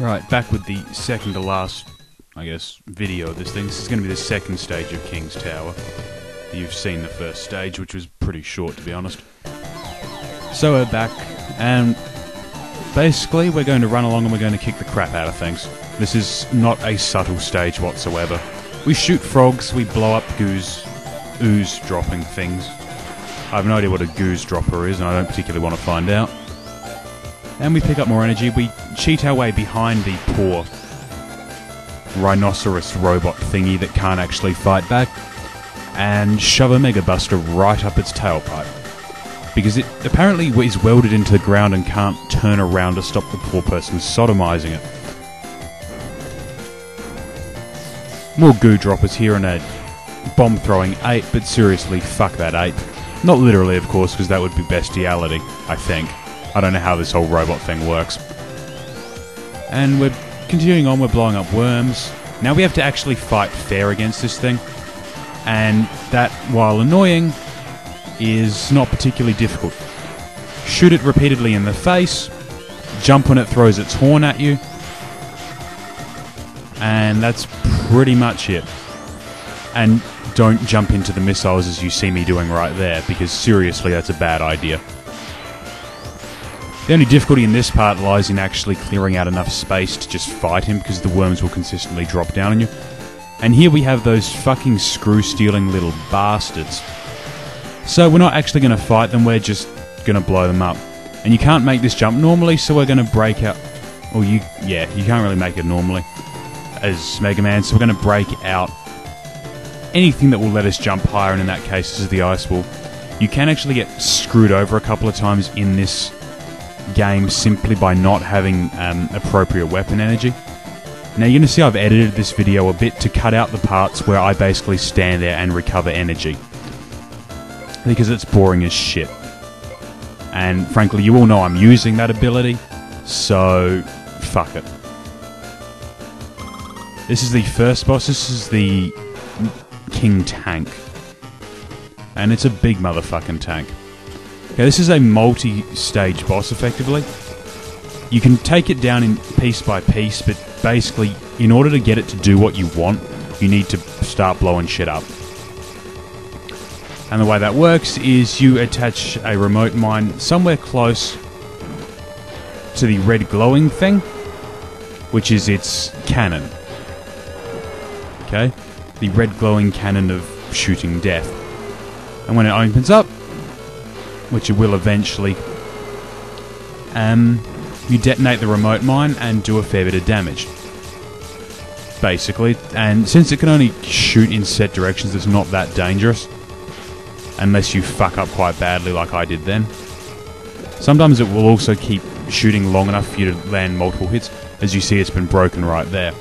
Right, back with the second to last, I guess, video of this thing. This is going to be the second stage of King's Tower. You've seen the first stage, which was pretty short, to be honest. So we're back, and basically we're going to run along and we're going to kick the crap out of things. This is not a subtle stage whatsoever. We shoot frogs, we blow up ooze dropping things. I have no idea what a goose dropper is, and I don't particularly want to find out. And we pick up more energy. We cheat our way behind the poor rhinoceros robot thingy that can't actually fight back, and shove a Mega Buster right up its tailpipe. Because it apparently is welded into the ground and can't turn around to stop the poor person sodomizing it. More goo droppers here and a bomb-throwing ape, but seriously, fuck that ape. Not literally, of course, because that would be bestiality, I think. I don't know how this whole robot thing works. And we're continuing on, we're blowing up worms. Now we have to actually fight fair against this thing. And that, while annoying, is not particularly difficult. Shoot it repeatedly in the face, jump when it throws its horn at you, and that's pretty much it. And don't jump into the missiles as you see me doing right there, because seriously, that's a bad idea. The only difficulty in this part lies in actually clearing out enough space to just fight him, because the worms will consistently drop down on you. And here we have those fucking screw-stealing little bastards. So we're not actually going to fight them, we're just going to blow them up. And you can't make this jump normally, so we're going to break out... Well, you can't really make it normally as Mega Man, so we're going to break out anything that will let us jump higher, and in that case, this is the ice wall. You can actually get screwed over a couple of times in this game simply by not having appropriate weapon energy. Now you're going to see I've edited this video a bit to cut out the parts where I basically stand there and recover energy, because it's boring as shit. And frankly, you all know I'm using that ability, so fuck it. This is the first boss, this is the King Tank. And it's a big motherfucking tank. Okay, this is a multi-stage boss, effectively. You can take it down in piece by piece, but basically, in order to get it to do what you want, you need to start blowing shit up. And the way that works is you attach a remote mine somewhere close to the red glowing thing, which is its cannon. Okay? The red glowing cannon of shooting death. And when it opens up, which it will eventually, you detonate the remote mine and do a fair bit of damage. Basically. And since it can only shoot in set directions, it's not that dangerous. Unless you fuck up quite badly like I did then. Sometimes it will also keep shooting long enough for you to land multiple hits. As you see, it's been broken right there.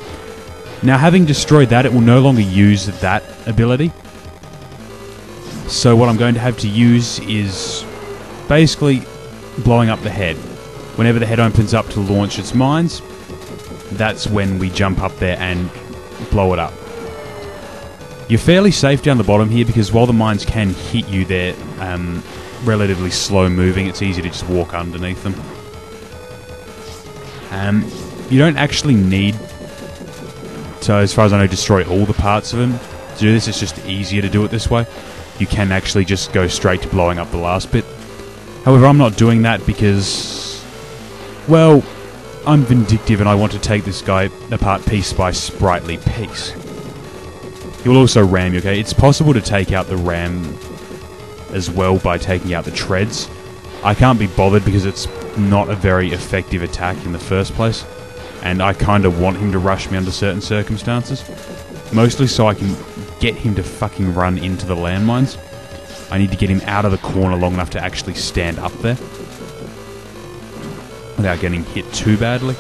Now, having destroyed that, it will no longer use that ability. So what I'm going to have to use is basically blowing up the head. Whenever the head opens up to launch its mines, that's when we jump up there and blow it up. You're fairly safe down the bottom here, because while the mines can hit you, they're relatively slow moving. It's easy to just walk underneath them. You don't actually need to, as far as I know, destroy all the parts of them to do this. It's just easier to do it this way. You can actually just go straight to blowing up the last bit. However, I'm not doing that because, well, I'm vindictive and I want to take this guy apart piece by sprightly piece. He will also ram you, okay? It's possible to take out the ram as well by taking out the treads. I can't be bothered because it's not a very effective attack in the first place, and I kind of want him to rush me under certain circumstances. Mostly so I can get him to fucking run into the landmines. I need to get him out of the corner long enough to actually stand up there without getting hit too badly.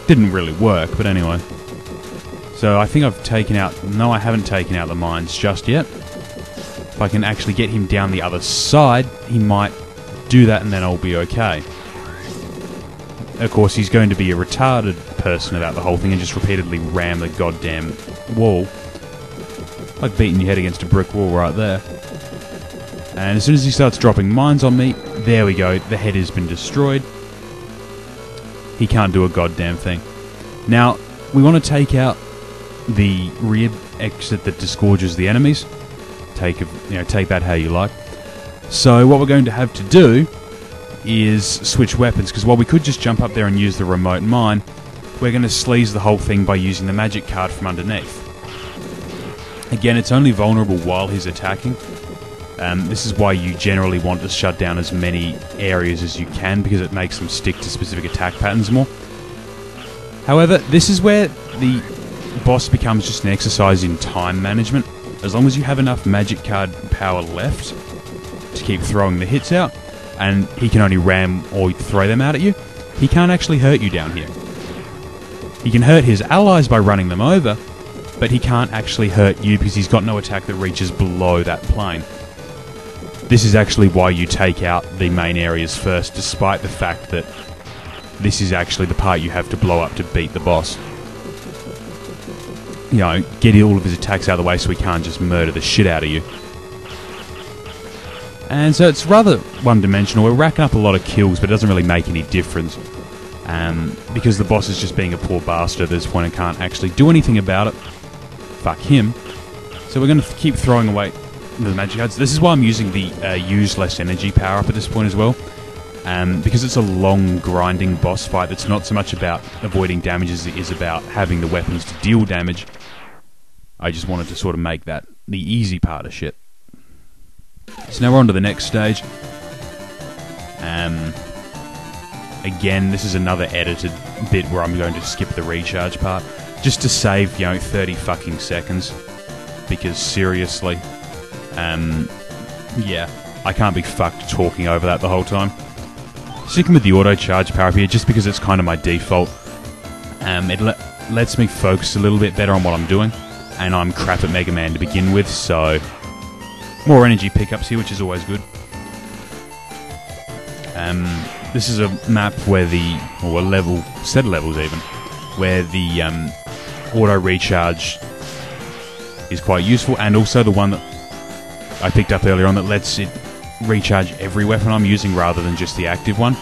Didn't really work, but anyway. So I think I've taken out... No, I haven't taken out the mines just yet. If I can actually get him down the other side, he might do that and then I'll be okay. Of course, he's going to be a retarded person about the whole thing and just repeatedly ram the goddamn wall. Like beating your head against a brick wall right there. And as soon as he starts dropping mines on me, there we go, the head has been destroyed. he can't do a goddamn thing. Now, we want to take out the rear exit that disgorges the enemies. Take that how you like. So what we're going to have to do is switch weapons, because while we could just jump up there and use the remote mine, we're going to sleaze the whole thing by using the magic card from underneath. Again, it's only vulnerable while he's attacking. This is why you generally want to shut down as many areas as you can, because it makes them stick to specific attack patterns more. However, this is where the boss becomes just an exercise in time management. As long as you have enough magic card power left to keep throwing the hits out, and he can only ram or throw them out at you, he can't actually hurt you down here. He can hurt his allies by running them over, but he can't actually hurt you because he's got no attack that reaches below that plane. This is actually why you take out the main areas first, despite the fact that this is actually the part you have to blow up to beat the boss. You know, get all of his attacks out of the way so he can't just murder the shit out of you. And so it's rather one-dimensional. We're racking up a lot of kills, but it doesn't really make any difference. Because the boss is just being a poor bastard at this point and can't actually do anything about it. Fuck him. So we're going to keep throwing away the magic cards. This is why I'm using the use less energy power up at this point as well. Because it's a long, grinding boss fight that's not so much about avoiding damage as it is about having the weapons to deal damage. I just wanted to sort of make that the easy part of shit. So now we're on to the next stage. Again, this is another edited bit where I'm going to skip the recharge part, just to save, 30 fucking seconds. Because seriously, yeah, I can't be fucked talking over that the whole time. Sticking with the auto charge power up here, just because it's kind of my default. It lets me focus a little bit better on what I'm doing, and I'm crap at Mega Man to begin with, so more energy pickups here, which is always good. This is a map where or a level, set of levels even, where the auto recharge is quite useful, and also the one that I picked up earlier on that lets it recharge every weapon I'm using rather than just the active one,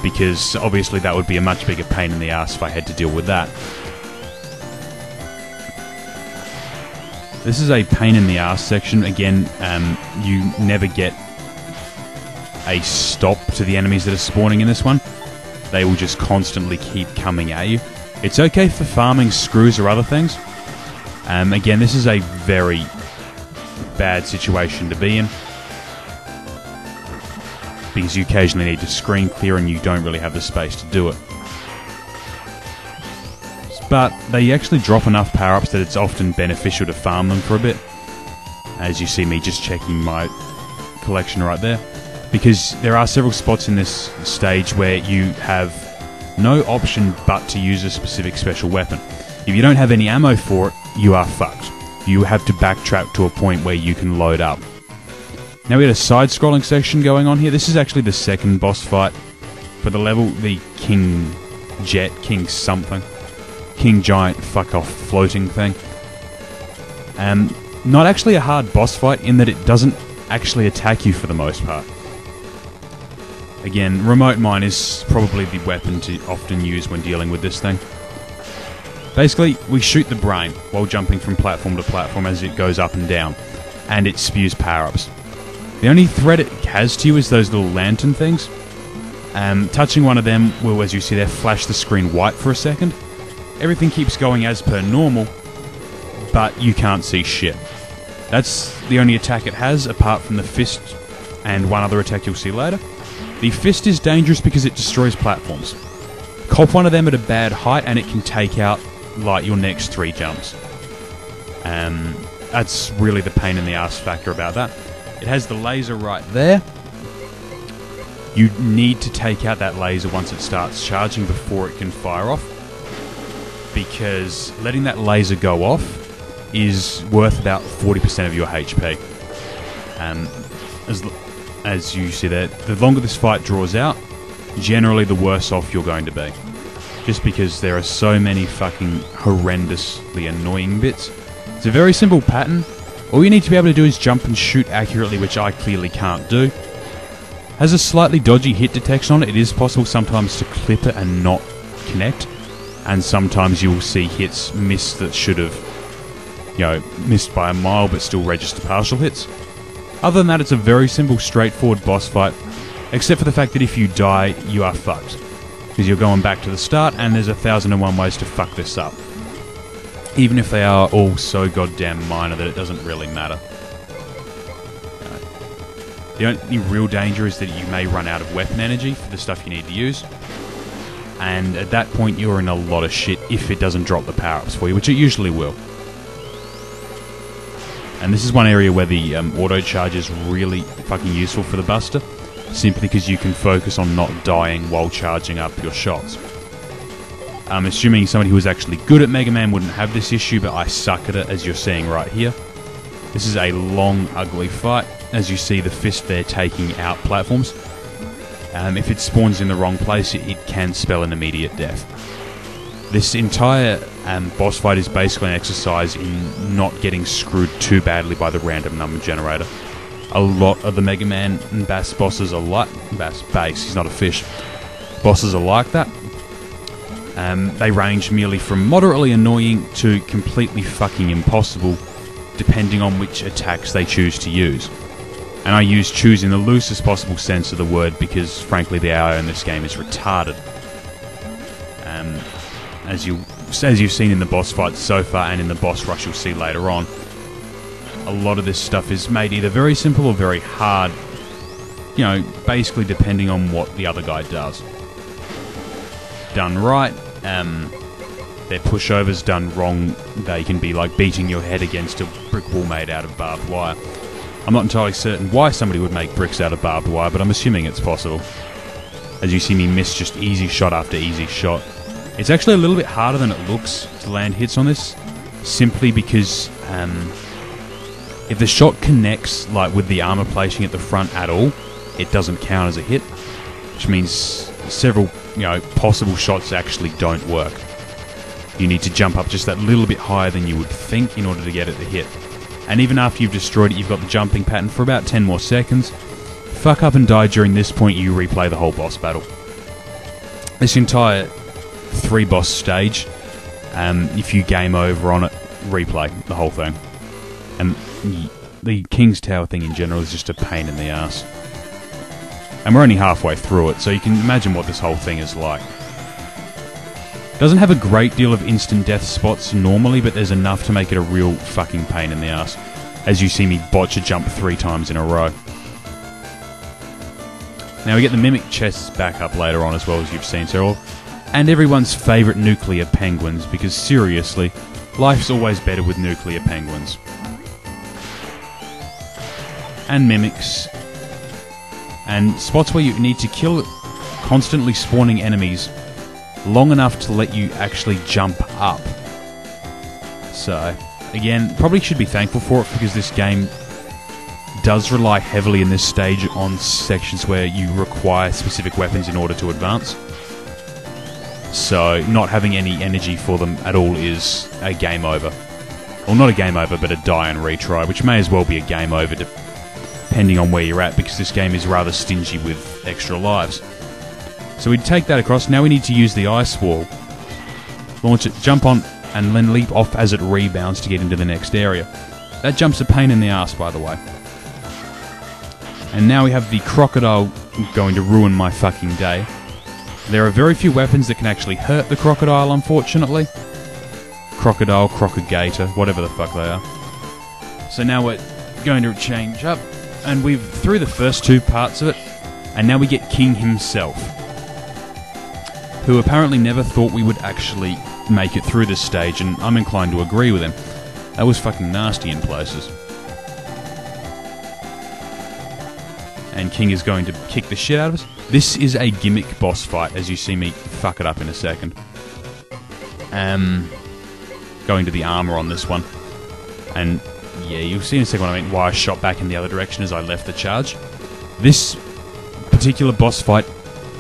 because obviously that would be a much bigger pain in the ass if I had to deal with that. This is a pain in the ass section. Again, you never get a stop to the enemies that are spawning in this one. They will just constantly keep coming at you. It's okay for farming screws or other things. Again, this is a very bad situation to be in, because you occasionally need to screen clear and you don't really have the space to do it. But they actually drop enough power-ups that it's often beneficial to farm them for a bit. As you see me just checking my collection right there. Because there are several spots in this stage where you have no option but to use a specific special weapon. If you don't have any ammo for it, you are fucked. You have to backtrack to a point where you can load up. Now we got a side-scrolling section going on here. This is actually the second boss fight for the level, the King Jet, King something. King Giant fuck-off floating thing. Not actually a hard boss fight in that it doesn't actually attack you for the most part. Again, remote mine is probably the weapon to often use when dealing with this thing. Basically, we shoot the brain while jumping from platform to platform as it goes up and down, and it spews power-ups. The only threat it has to you is those little lantern things. Touching one of them will, as you see there, flash the screen white for a second. Everything keeps going as per normal, but you can't see shit. That's the only attack it has, apart from the fist and one other attack you'll see later. The fist is dangerous because it destroys platforms. Cop one of them at a bad height and it can take out, like, your next 3 jumps. That's really the pain in the ass factor about that. It has the laser right there. You need to take out that laser once it starts charging before it can fire off, because letting that laser go off is worth about 40% of your HP. As you see there, the longer this fight draws out, generally the worse off you're going to be. Just because there are so many fucking horrendously annoying bits. It's a very simple pattern. All you need to be able to do is jump and shoot accurately, which I clearly can't do. Has a slightly dodgy hit detection on it. It is possible sometimes to clip it and not connect, and sometimes you will see hits miss that should have, missed by a mile but still register partial hits. Other than that, it's a very simple, straightforward boss fight, except for the fact that if you die, you are fucked. Because you're going back to the start, and there's 1,001 ways to fuck this up. Even if they are all so goddamn minor that it doesn't really matter. The only real danger is that you may run out of weapon energy for the stuff you need to use. And at that point, you're in a lot of shit if it doesn't drop the power-ups for you, which it usually will. And this is one area where the auto charge is really fucking useful for the Buster, simply because you can focus on not dying while charging up your shots. I'm assuming somebody who was actually good at Mega Man wouldn't have this issue, but I suck at it, as you're seeing right here. This is a long, ugly fight. As you see, the fist there taking out platforms. If it spawns in the wrong place, it can spell an immediate death. This entire boss fight is basically an exercise in not getting screwed too badly by the random number generator. A lot of the Mega Man and Bass bosses are like... Bass, he's not a fish. Bosses are like that. They range merely from moderately annoying to completely fucking impossible, depending on which attacks they choose to use. And I use choose in the loosest possible sense of the word because, frankly, the AI in this game is retarded. As you've seen in the boss fights so far and in the boss rush you'll see later on, a lot of this stuff is made either very simple or very hard, basically depending on what the other guy does. Done right, their pushovers. Done wrong, they can be like beating your head against a brick wall made out of barbed wire. I'm not entirely certain why somebody would make bricks out of barbed wire, but I'm assuming it's possible. As you see me miss just easy shot after easy shot. It's actually a little bit harder than it looks to land hits on this, simply because if the shot connects like with the armor placing at the front at all, it doesn't count as a hit, which means several possible shots actually don't work. You need to jump up just that little bit higher than you would think in order to get it to hit. And even after you've destroyed it, you've got the jumping pattern for about 10 more seconds. Fuck up and die during this point, you replay the whole boss battle. This entire 3-boss stage, if you game over on it, replay the whole thing. And the King's Tower thing in general is just a pain in the ass. And we're only halfway through it, so you can imagine what this whole thing is like. Doesn't have a great deal of instant death spots normally, but there's enough to make it a real fucking pain in the ass. As you see me botch a jump 3 times in a row. Now we get the Mimic chests back up later on as well, as you've seen several. And everyone's favourite nuclear penguins, because seriously, life's always better with nuclear penguins. And mimics. And spots where you need to kill constantly spawning enemies long enough to let you actually jump up. So, again, probably should be thankful for it because this game does rely heavily in this stage on sections where you require specific weapons in order to advance. So, not having any energy for them at all is a game over. Well, not a game over, but a die and retry, which may as well be a game over depending on where you're at, because this game is rather stingy with extra lives. So we take that across. Now we need to use the ice wall. Launch it, jump on, and then leap off as it rebounds to get into the next area. That jump's a pain in the ass, by the way. And now we have the crocodile going to ruin my fucking day. There are very few weapons that can actually hurt the crocodile, unfortunately. Crocodile, crocagator, whatever the fuck they are. So now we're going to change up, and we've through the first 2 parts of it, and now we get King himself, who apparently never thought we would actually make it through this stage, and I'm inclined to agree with him. That was fucking nasty in places. And King is going to kick the shit out of us. This is a gimmick boss fight, as you see me fuck it up in a second. Going to the armor on this one. And yeah, you'll see in a second what I mean, why I shot back in the other direction as I left the charge. This particular boss fight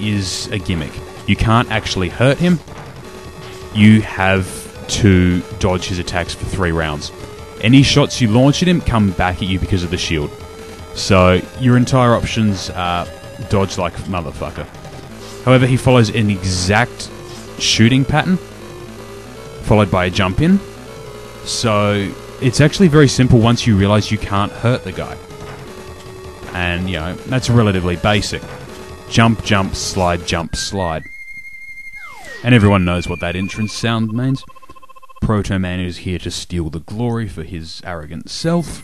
is a gimmick. You can't actually hurt him. You have to dodge his attacks for 3 rounds. Any shots you launch at him come back at you because of the shield. So your entire options are dodge like motherfucker. However, he follows an exact shooting pattern, followed by a jump in. So it's actually very simple once you realise you can't hurt the guy. And, you know, that's relatively basic. Jump, jump, slide, jump, slide. And everyone knows what that entrance sound means. Proto Man is here to steal the glory for his arrogant self.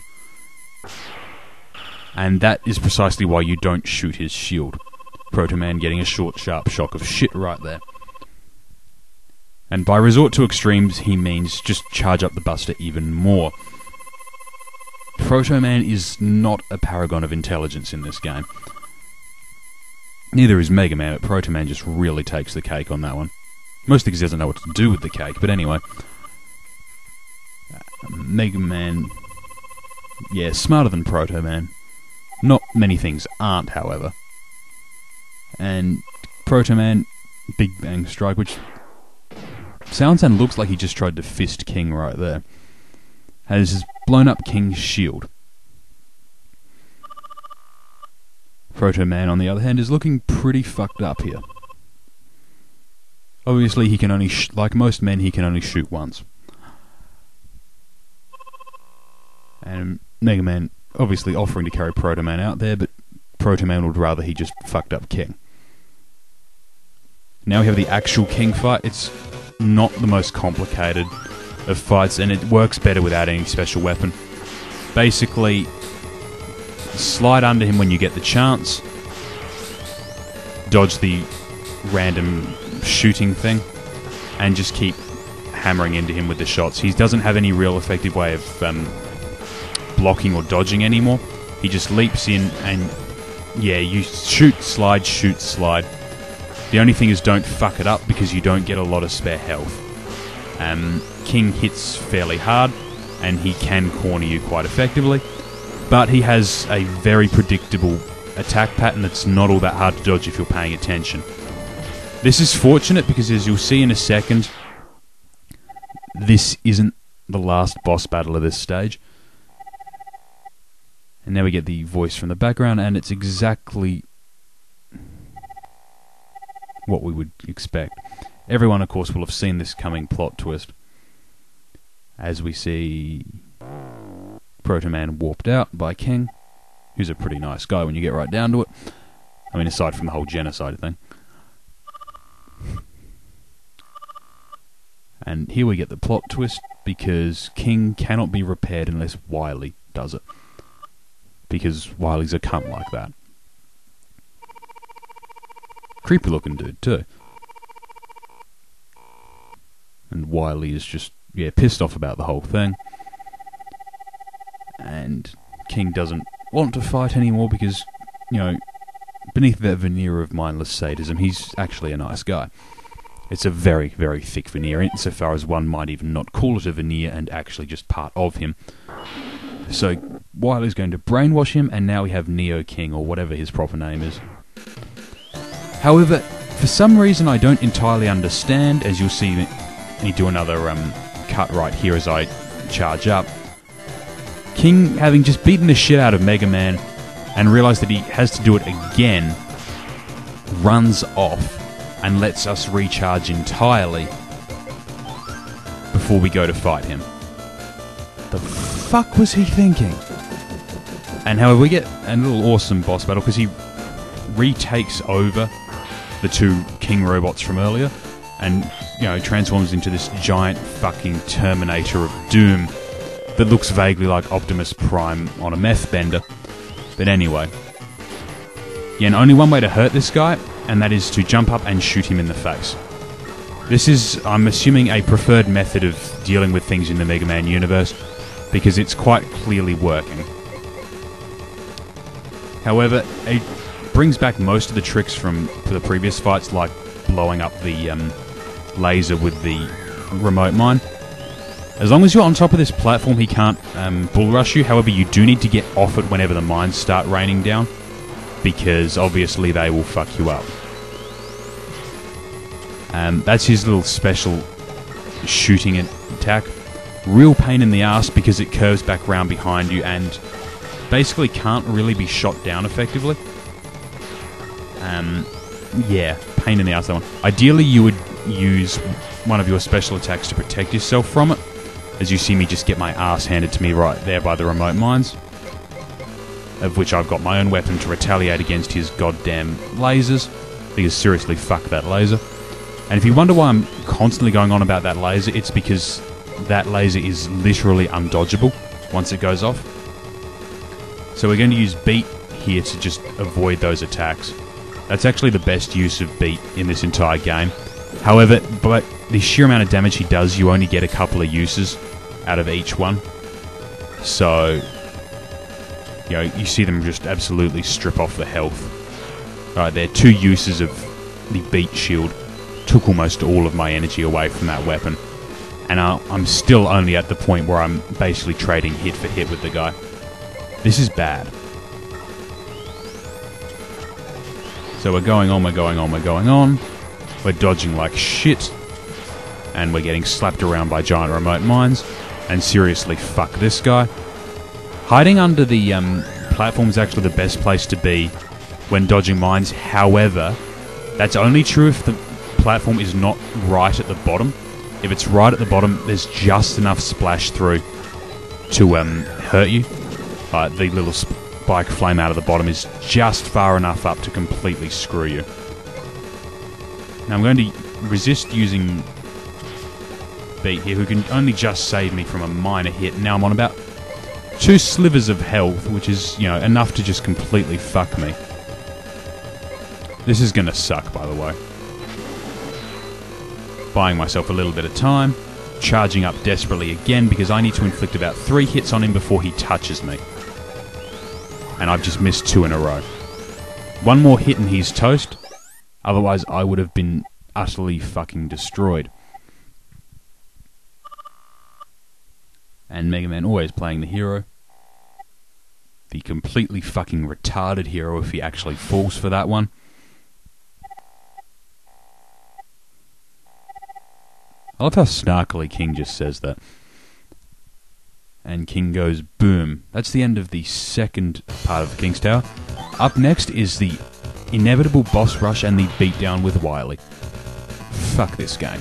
And that is precisely why you don't shoot his shield. Proto Man getting a short, sharp shock of shit right there. And by resort to extremes, he means just charge up the Buster even more. Proto Man is not a paragon of intelligence in this game. Neither is Mega Man, but Proto Man just really takes the cake on that one. Mostly because he doesn't know what to do with the cake, but anyway. Mega Man... yeah, smarter than Proto Man. Not many things aren't, however. And Proto Man, Big Bang Strike, which sounds and looks like he just tried to fist King right there, has blown up King's shield. Proto Man, on the other hand, is looking pretty fucked up here. Obviously, he can only, like most men, he can only shoot once. And Mega Man obviously offering to carry Proto Man out there, but Proto Man would rather he just fucked up King. Now we have the actual King fight. It's not the most complicated of fights, and it works better without any special weapon. Basically, slide under him when you get the chance, dodge the random shooting thing, and just keep hammering into him with the shots. He doesn't have any real effective way of blocking or dodging anymore. He just leaps in and, yeah, you shoot, slide, shoot, slide. The only thing is don't fuck it up because you don't get a lot of spare health. King hits fairly hard and he can corner you quite effectively, but he has a very predictable attack pattern that's not all that hard to dodge if you're paying attention. This is fortunate because, as you'll see in a second, this isn't the last boss battle of this stage. And now we get the voice from the background, and it's exactly what we would expect. Everyone, of course, will have seen this coming plot twist, as we see Proto Man warped out by King, who's a pretty nice guy when you get right down to it. I mean, aside from the whole genocide thing. And here we get the plot twist, because King cannot be repaired unless Wily does it. Because Wily's a cunt like that. Creepy looking dude too. And Wily is just, yeah, pissed off about the whole thing. And King doesn't want to fight anymore because, you know, beneath that veneer of mindless sadism, he's actually a nice guy. It's a very, very thick veneer, insofar as one might even not call it a veneer and actually just part of him. So Wily's going to brainwash him, and now we have Neo King, or whatever his proper name is. However, for some reason I don't entirely understand, as you'll see me do another cut right here as I charge up. King, having just beaten the shit out of Mega Man and realised that he has to do it again, runs off and lets us recharge entirely before we go to fight him. The fuck was he thinking? And however, we get a little awesome boss battle because he retakes over the two King robots from earlier and, you know, transforms into this giant fucking Terminator of Doom that looks vaguely like Optimus Prime on a meth bender. But anyway. Yeah, and only one way to hurt this guy, and that is to jump up and shoot him in the face. This is, I'm assuming, a preferred method of dealing with things in the Mega Man universe, because it's quite clearly working. However, it brings back most of the tricks from the previous fights, like blowing up the laser with the remote mine. As long as you're on top of this platform, he can't bull rush you. However, you do need to get off it whenever the mines start raining down, because obviously they will fuck you up. That's his little special shooting attack. Real pain in the ass because it curves back round behind you and basically can't really be shot down effectively. Yeah, pain in the ass, that one. Ideally, you would use one of your special attacks to protect yourself from it, as you see me just get my ass handed to me right there by the remote mines, of which I've got my own weapon to retaliate against his goddamn lasers, because seriously, fuck that laser. And if you wonder why I'm constantly going on about that laser, it's because that laser is literally undodgeable once it goes off. So we're going to use beat here to just avoid those attacks. That's actually the best use of beat in this entire game. However, but the sheer amount of damage he does, you only get a couple of uses out of each one. So, you know, you see them just absolutely strip off the health. Alright, there are 2 uses of the beat shield. Took almost all of my energy away from that weapon. And I'm still only at the point where I'm basically trading hit for hit with the guy. This is bad. So we're going on, we're going on, we're going on. We're dodging like shit. And we're getting slapped around by giant remote mines. And seriously, fuck this guy. Hiding under the platform is actually the best place to be when dodging mines. However, that's only true if the platform is not right at the bottom. If it's right at the bottom, there's just enough splash through to hurt you. The little spike flame out of the bottom is just far enough up to completely screw you. Now I'm going to resist using beat here, who can only just save me from a minor hit. Now I'm on about 2 slivers of health, which is, you know, enough to just completely fuck me. This is going to suck, by the way. Buying myself a little bit of time, charging up desperately again because I need to inflict about 3 hits on him before he touches me. And I've just missed 2 in a row. 1 more hit and he's toast. Otherwise, I would have been utterly fucking destroyed. And Mega Man always playing the hero. The completely fucking retarded hero if he actually falls for that one. I love how snarkily King just says that. And King goes boom. That's the end of the second part of the King's Tower. Up next is the inevitable boss rush and the beatdown with Wily. Fuck this game.